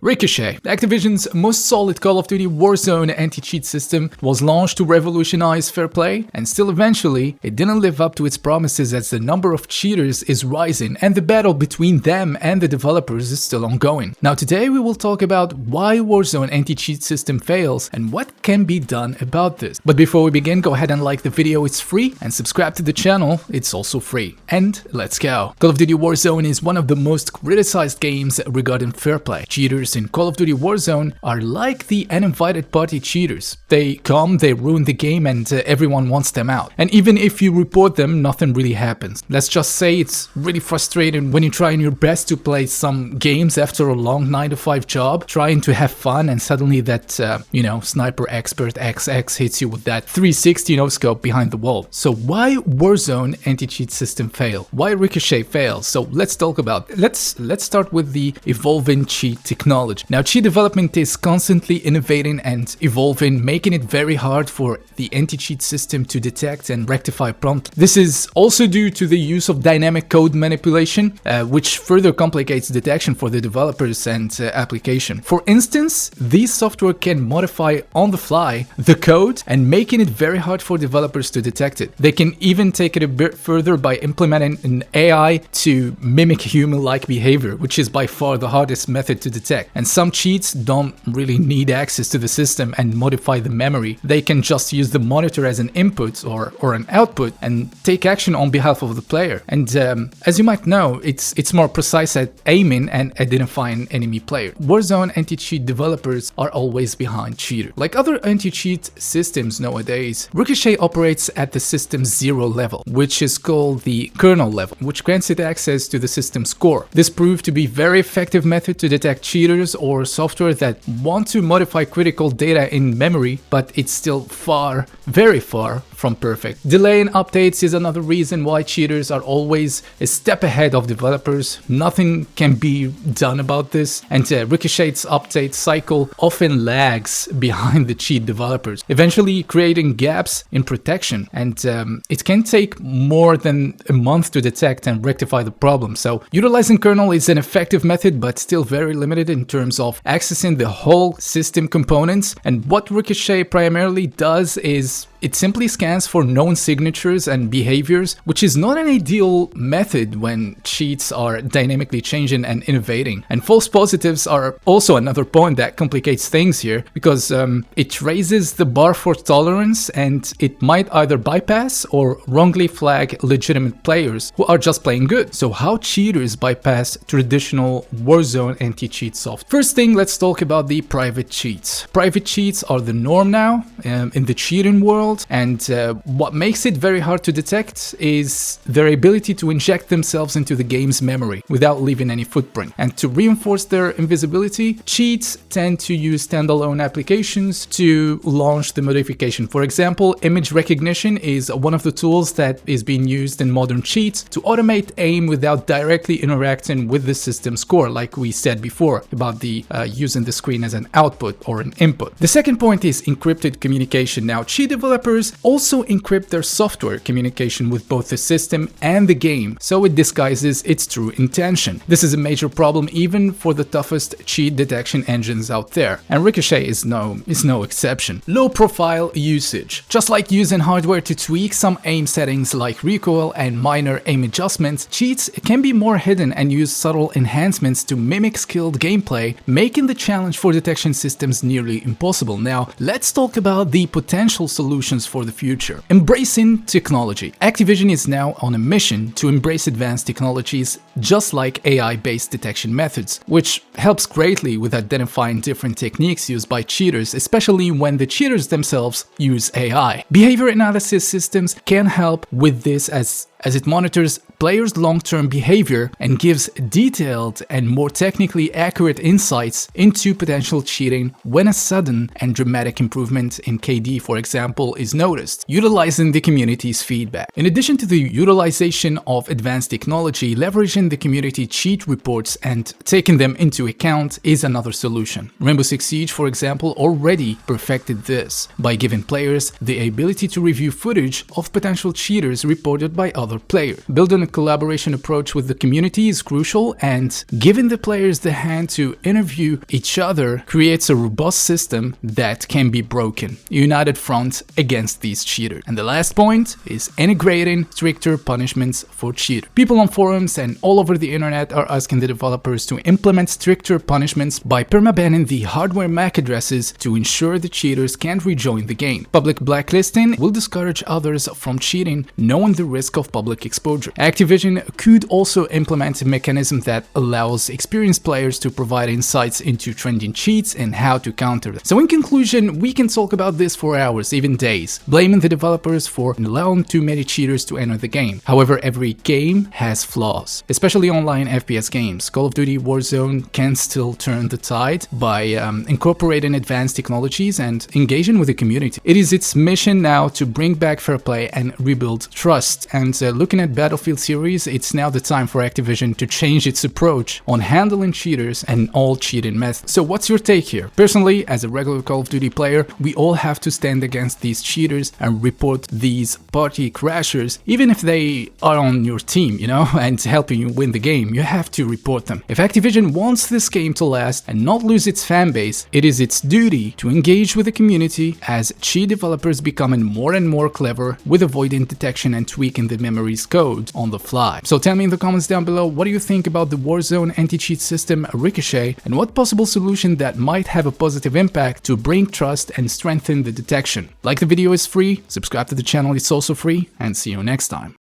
Ricochet, Activision's most solid Call of Duty Warzone anti-cheat system, was launched to revolutionize fair play, and still eventually, it didn't live up to its promises as the number of cheaters is rising and the battle between them and the developers is still ongoing. Now today we will talk about why Warzone anti-cheat system fails and what can be done about this. But before we begin, go ahead and like the video, it's free, and subscribe to the channel, it's also free. And let's go. Call of Duty Warzone is one of the most criticized games regarding fair play. Cheaters in Call of Duty Warzone are like the uninvited party cheaters. They come, they ruin the game, and everyone wants them out. And even if you report them, nothing really happens. Let's just say it's really frustrating when you're trying your best to play some games after a long 9-to-5 job, trying to have fun, and suddenly that, sniper expert XX hits you with that 360 no-scope behind the wall. So why Warzone anti-cheat system fail? Why Ricochet fails? So let's talk about it. Let's start with the evolving cheat technology. Now, cheat development is constantly innovating and evolving, making it very hard for the anti-cheat system to detect and rectify promptly. This is also due to the use of dynamic code manipulation, which further complicates detection for the developers and application. For instance, these software can modify on the fly the code and making it very hard for developers to detect it. They can even take it a bit further by implementing an AI to mimic human-like behavior, which is by far the hardest method to detect. And some cheats don't really need access to the system and modify the memory. They can just use the monitor as an input or an output and take action on behalf of the player. And as you might know, it's more precise at aiming and identifying enemy player. Warzone anti-cheat developers are always behind cheaters. Like other anti-cheat systems nowadays, Ricochet operates at the system's 0 level, which is called the kernel level, which grants it access to the system's core. This proved to be a very effective method to detect cheaters or software that want to modify critical data in memory, but it's still very far from perfect. Delay in updates is another reason why cheaters are always a step ahead of developers. Nothing can be done about this, and Ricochet's update cycle often lags behind the cheat developers, eventually creating gaps in protection, and it can take more than a month to detect and rectify the problem. So utilizing kernel is an effective method, but still very limited in terms of accessing the whole system components. And what Ricochet primarily does is it simply scans for known signatures and behaviors, which is not an ideal method when cheats are dynamically changing and innovating. And false positives are also another point that complicates things here, because it raises the bar for tolerance, and it might either bypass or wrongly flag legitimate players who are just playing good. So how cheaters bypass traditional Warzone anti-cheat software? First thing, let's talk about the private cheats. Private cheats are the norm now in the cheating world. And what makes it very hard to detect is their ability to inject themselves into the game's memory without leaving any footprint. And to reinforce their invisibility, cheats tend to use standalone applications to launch the modification. For example, image recognition is one of the tools that is being used in modern cheats to automate aim without directly interacting with the system's core, like we said before about the using the screen as an output or an input. The second point is encrypted communication. Now, cheat developers also encrypt their software communication with both the system and the game, so it disguises its true intention. This is a major problem even for the toughest cheat detection engines out there, and Ricochet is no exception. Low profile usage. Just like using hardware to tweak some aim settings like recoil and minor aim adjustments, cheats can be more hidden and use subtle enhancements to mimic skilled gameplay, making the challenge for detection systems nearly impossible. Now, let's talk about the potential solutions for the future. Embracing technology. Activision is now on a mission to embrace advanced technologies just like AI-based detection methods, which helps greatly with identifying different techniques used by cheaters, especially when the cheaters themselves use AI. Behavior analysis systems can help with this as it monitors players' long-term behavior and gives detailed and more technically accurate insights into potential cheating when a sudden and dramatic improvement in KD, for example, is noticed, utilizing the community's feedback. In addition to the utilization of advanced technology, leveraging the community cheat reports and taking them into account is another solution. Rainbow Six Siege, for example, already perfected this by giving players the ability to review footage of potential cheaters reported by others other player. Building a collaboration approach with the community is crucial, and giving the players the hand to interview each other creates a robust system that can be broken. United front against these cheaters. And the last point is integrating stricter punishments for cheaters. People on forums and all over the internet are asking the developers to implement stricter punishments by permabanning the hardware MAC addresses to ensure the cheaters can't rejoin the game. Public blacklisting will discourage others from cheating, knowing the risk of public exposure. Activision could also implement a mechanism that allows experienced players to provide insights into trending cheats and how to counter them. So in conclusion, we can talk about this for hours, even days, blaming the developers for allowing too many cheaters to enter the game. However, every game has flaws, especially online FPS games. Call of Duty Warzone can still turn the tide by incorporating advanced technologies and engaging with the community. It is its mission now to bring back fair play and rebuild trust. And looking at Battlefield series, it's now the time for Activision to change its approach on handling cheaters and all cheating methods. So what's your take here? Personally, as a regular Call of Duty player, we all have to stand against these cheaters and report these party crashers, even if they are on your team, and helping you win the game. You have to report them. If Activision wants this game to last and not lose its fan base, it is its duty to engage with the community as cheat developers becoming more and more clever with avoiding detection and tweaking the memory's code on the fly. So tell me in the comments down below, what do you think about the Warzone anti-cheat system Ricochet, and what possible solution that might have a positive impact to bring trust and strengthen the detection? Like the video is free, subscribe to the channel, it's also free, and see you next time.